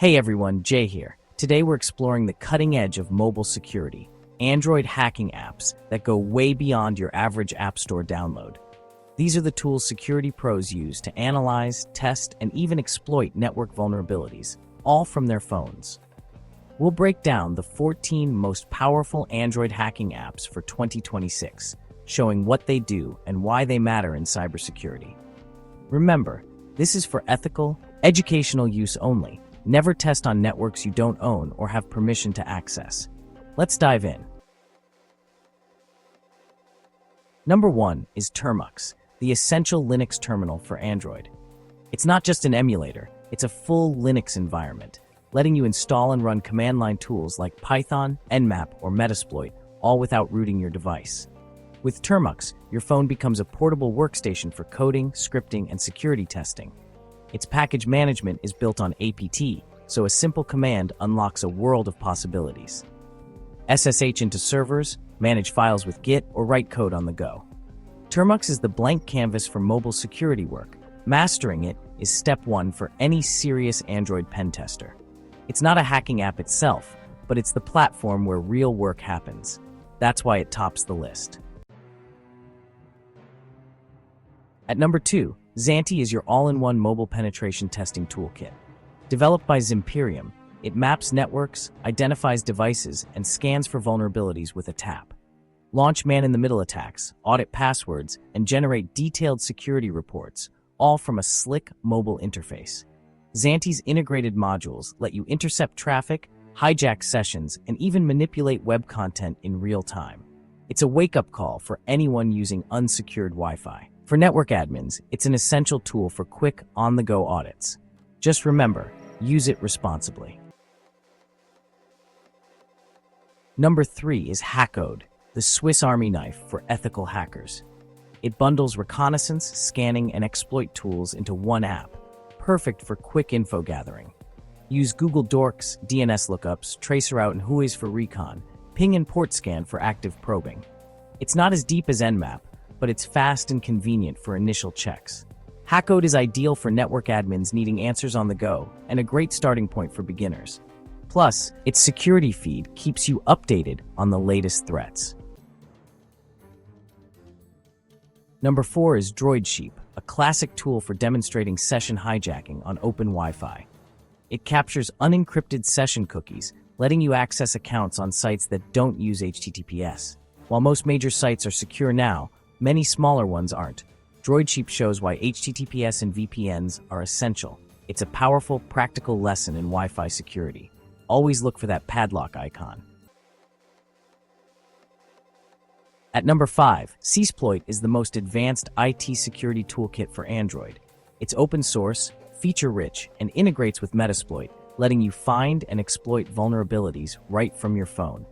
Hey everyone, Jay here. Today we're exploring the cutting edge of mobile security, Android hacking apps that go way beyond your average App Store download. These are the tools security pros use to analyze, test, and even exploit network vulnerabilities, all from their phones. We'll break down the 14 most powerful Android hacking apps for 2026, showing what they do and why they matter in cybersecurity. Remember, this is for ethical, educational use only. Never test on networks you don't own or have permission to access. Let's dive in. Number 1 is Termux, the essential Linux terminal for Android. It's not just an emulator, it's a full Linux environment, letting you install and run command line tools like Python, Nmap, or Metasploit, all without rooting your device. With Termux, your phone becomes a portable workstation for coding, scripting, and security testing. Its package management is built on APT, so a simple command unlocks a world of possibilities. SSH into servers, manage files with Git, or write code on the go. Termux is the blank canvas for mobile security work. Mastering it is step 1 for any serious Android pen tester. It's not a hacking app itself, but it's the platform where real work happens. That's why it tops the list. At number 2, Xanti is your all-in-one mobile penetration testing toolkit. Developed by Zimperium, it maps networks, identifies devices, and scans for vulnerabilities with a tap. Launch man-in-the-middle attacks, audit passwords, and generate detailed security reports, all from a slick mobile interface. Xanti's integrated modules let you intercept traffic, hijack sessions, and even manipulate web content in real time. It's a wake-up call for anyone using unsecured Wi-Fi. For network admins, it's an essential tool for quick, on-the-go audits. Just remember, use it responsibly. Number 3 is Hackode, the Swiss Army knife for ethical hackers. It bundles reconnaissance, scanning, and exploit tools into one app, perfect for quick info gathering. Use Google Dorks, DNS lookups, traceroute, and Whois for recon, ping and port scan for active probing. It's not as deep as Nmap, but it's fast and convenient for initial checks. Hackode is ideal for network admins needing answers on the go, and a great starting point for beginners. Plus, its security feed keeps you updated on the latest threats. Number 4 is DroidSheep, a classic tool for demonstrating session hijacking on open Wi-Fi. It captures unencrypted session cookies, letting you access accounts on sites that don't use HTTPS. While most major sites are secure now, many smaller ones aren't. DroidSheep shows why HTTPS and VPNs are essential. It's a powerful, practical lesson in Wi-Fi security. Always look for that padlock icon. At number 5, Csploit is the most advanced IT security toolkit for Android. It's open source, feature-rich, and integrates with Metasploit, letting you find and exploit vulnerabilities right from your phone.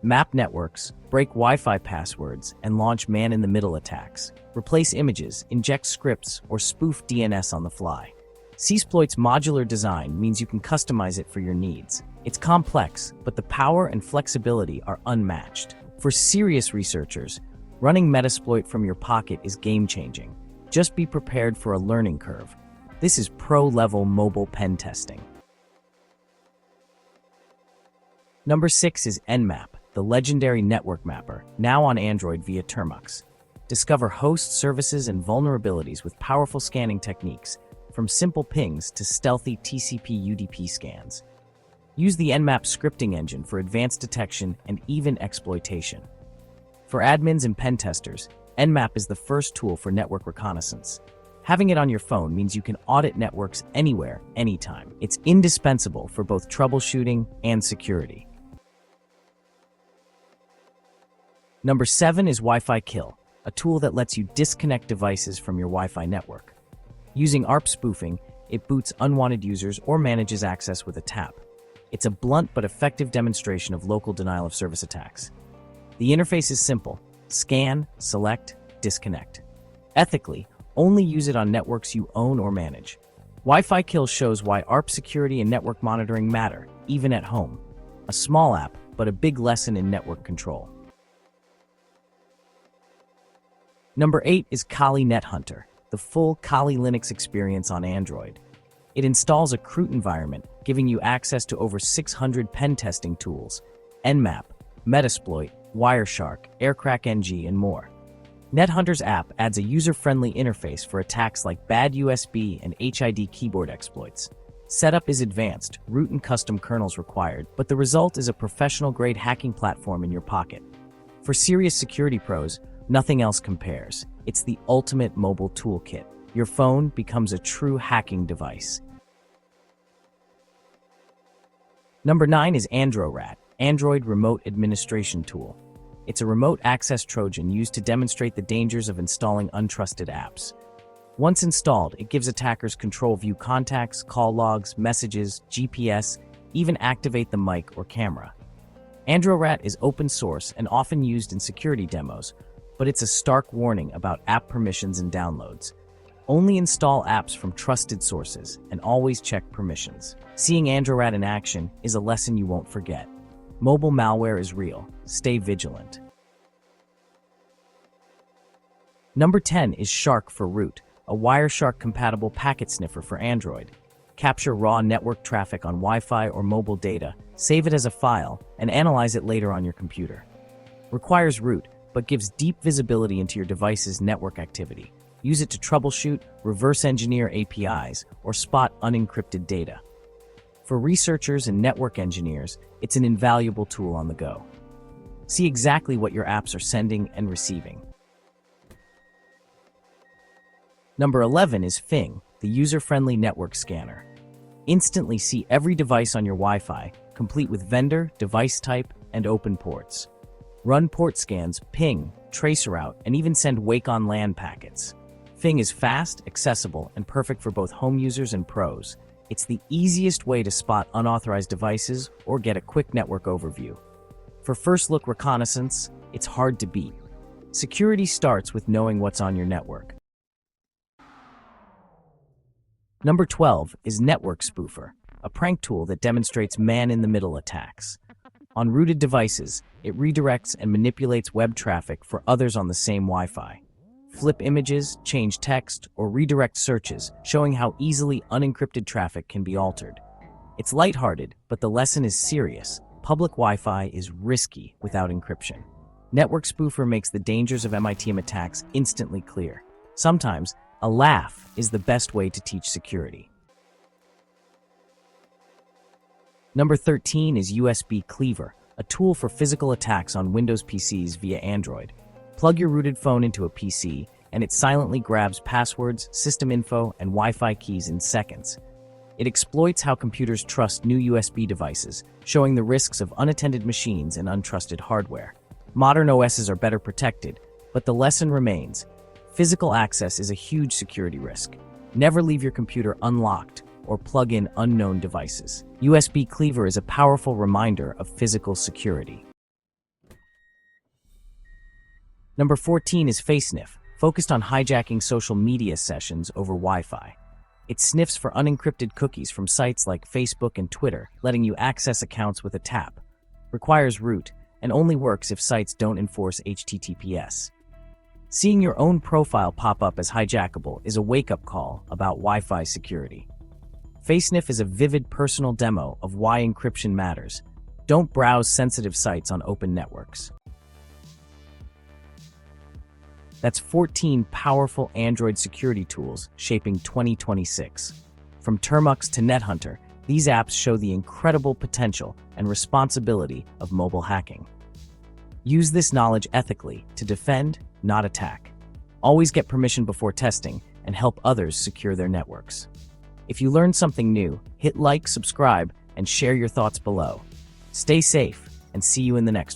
Map networks, break Wi-Fi passwords, and launch man-in-the-middle attacks. Replace images, inject scripts, or spoof DNS on the fly. Csploit's modular design means you can customize it for your needs. It's complex, but the power and flexibility are unmatched. For serious researchers, running Metasploit from your pocket is game-changing. Just be prepared for a learning curve. This is pro-level mobile pen testing. Number 6 is Nmap, the legendary network mapper, now on Android via Termux. Discover host services and vulnerabilities with powerful scanning techniques, from simple pings to stealthy TCP/UDP scans. Use the Nmap scripting engine for advanced detection and even exploitation. For admins and pen testers, Nmap is the first tool for network reconnaissance. Having it on your phone means you can audit networks anywhere, anytime. It's indispensable for both troubleshooting and security. Number 7 is Wi-Fi Kill, a tool that lets you disconnect devices from your Wi-Fi network. Using ARP spoofing, it boots unwanted users or manages access with a tap. It's a blunt but effective demonstration of local denial-of-service attacks. The interface is simple: scan, select, disconnect. Ethically, only use it on networks you own or manage. Wi-Fi Kill shows why ARP security and network monitoring matter, even at home. A small app, but a big lesson in network control. Number 8 is Kali NetHunter, the full Kali Linux experience on Android. It installs a CRUT environment, giving you access to over 600 pen testing tools, Nmap, Metasploit, Wireshark, AirCrackNG, and more. NetHunter's app adds a user-friendly interface for attacks like bad USB and HID keyboard exploits. Setup is advanced, root and custom kernels required, but the result is a professional-grade hacking platform in your pocket. For serious security pros, nothing else compares. It's the ultimate mobile toolkit. Your phone becomes a true hacking device. Number 9 is AndroRat, Android Remote Administration Tool. It's a remote access Trojan used to demonstrate the dangers of installing untrusted apps. Once installed, it gives attackers control view contacts, call logs, messages, GPS, even activate the mic or camera. AndroRat is open source and often used in security demos, but it's a stark warning about app permissions and downloads. Only install apps from trusted sources and always check permissions. Seeing AndroRat in action is a lesson you won't forget. Mobile malware is real. Stay vigilant. Number 10 is Shark for Root, a Wireshark-compatible packet sniffer for Android. Capture raw network traffic on Wi-Fi or mobile data, save it as a file, and analyze it later on your computer. Requires root, but gives deep visibility into your device's network activity. Use it to troubleshoot, reverse engineer APIs, or spot unencrypted data. For researchers and network engineers, it's an invaluable tool on the go. See exactly what your apps are sending and receiving. Number 11 is Fing, the user-friendly network scanner. Instantly see every device on your Wi-Fi, complete with vendor, device type, and open ports. Run port scans, ping, traceroute, and even send wake on LAN packets. Fing is fast, accessible, and perfect for both home users and pros. It's the easiest way to spot unauthorized devices or get a quick network overview. For first-look reconnaissance, it's hard to beat. Security starts with knowing what's on your network. Number 12 is Network Spoofer, a prank tool that demonstrates man-in-the-middle attacks. On rooted devices, it redirects and manipulates web traffic for others on the same Wi-Fi. Flip images, change text, or redirect searches, showing how easily unencrypted traffic can be altered. It's lighthearted, but the lesson is serious. Public Wi-Fi is risky without encryption. Network Spoofer makes the dangers of MITM attacks instantly clear. Sometimes, a laugh is the best way to teach security. Number 13 is USB Cleaver, a tool for physical attacks on Windows PCs via Android. Plug your rooted phone into a PC, and it silently grabs passwords, system info, and Wi-Fi keys in seconds. It exploits how computers trust new USB devices, showing the risks of unattended machines and untrusted hardware. Modern OSs are better protected, but the lesson remains. Physical access is a huge security risk. Never leave your computer unlocked or plug in unknown devices. USB Cleaver is a powerful reminder of physical security. Number 14 is FaceSniff, focused on hijacking social media sessions over Wi-Fi. It sniffs for unencrypted cookies from sites like Facebook and Twitter, letting you access accounts with a tap. Requires root, and only works if sites don't enforce HTTPS. Seeing your own profile pop up as hijackable is a wake-up call about Wi-Fi security. FaceSniff is a vivid personal demo of why encryption matters. Don't browse sensitive sites on open networks. That's 14 powerful Android security tools shaping 2026. From Termux to NetHunter, these apps show the incredible potential and responsibility of mobile hacking. Use this knowledge ethically to defend, not attack. Always get permission before testing and help others secure their networks. If you learned something new, hit like, subscribe, and share your thoughts below. Stay safe, and see you in the next one.